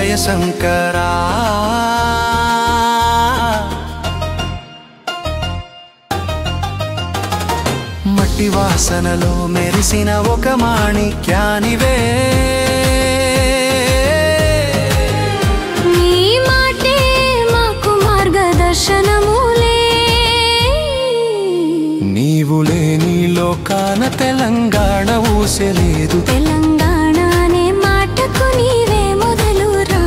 జయశంకరా మట్టి వాసనలో మెరిసిన ఒక మాణిక్యానివే నీ మాటే మాకు మార్గదర్శనములే నీవు లేని లోకాన తెలంగాణ ఊసెలేదు తెలంగాణ అనే మాటకు నీవే మొదలురా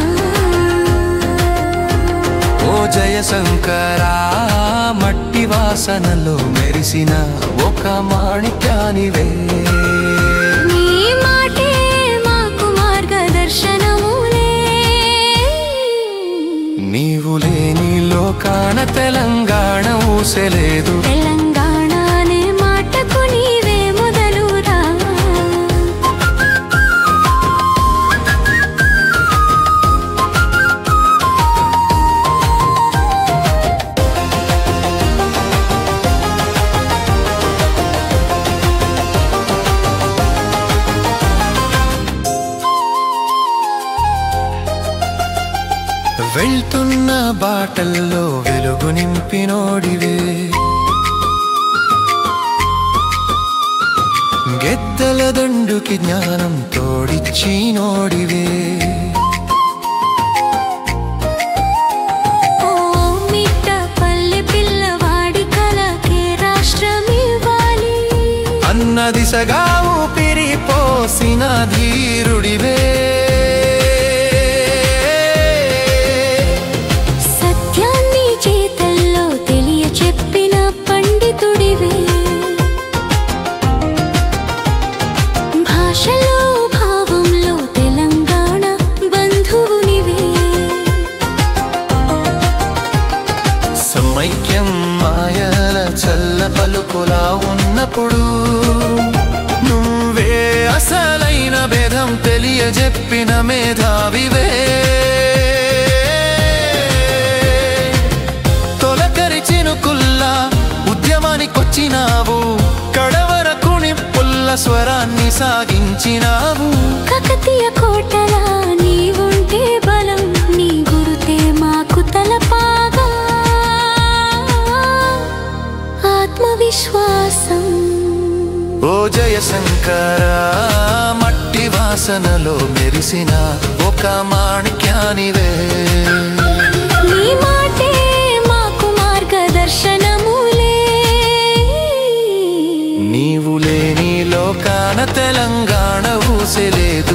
ఓ జయశంకరా మట్టి వాసనలో మెరిసిన ఒక మాణిక్యానివే నీ మాటే మాకు మార్గదర్శనములే నీవు లేని లోకాన తెలంగాణ ఊసెలేదు తెలంగాణ అనే మాటకు నీవే మొదలురా వెళ్తున్న బాటల్లో వెలుగు నింపినోడివే గెద్దల దండుకి జ్ఞానం తోడిచ్చినోడివే ఓ మిట్ట పల్లె పిల్లవాడి కలకే రాష్ట్రమివ్వాలి అన్న దిశగా ఊపిరి పోసిన ధీరుడివే సత్యాన్ని చేతల్లో తెలియ చెప్పిన పండితుడివే భాషలో భావంలో తెలంగాణ బంధువునివే సమైక్యం మాయల చల్ల పలుకులా ఉన్నప్పుడు నువ్వే అసలైన భేదం తెలియజెప్పిన మేధావివే తొలకరి చినుకుల్లా ఉద్యమానికొచ్చినావు కడవరకు నిప్పుల్ల స్వరాన్ని సాగించినావు కకతీయ కోటలా నీవుంటే బలం నీ గురుతే మాకు తలపాగా ఆత్మవిశ్వాసం ఓ జయశంకరా మట్టి వాసనలో మెరిసిన ఒక మాణిక్యానివే నీ మాటే మాకు మార్గదర్శనములే నీవు లేని లోకాన తెలంగాణ ఊసెలేదు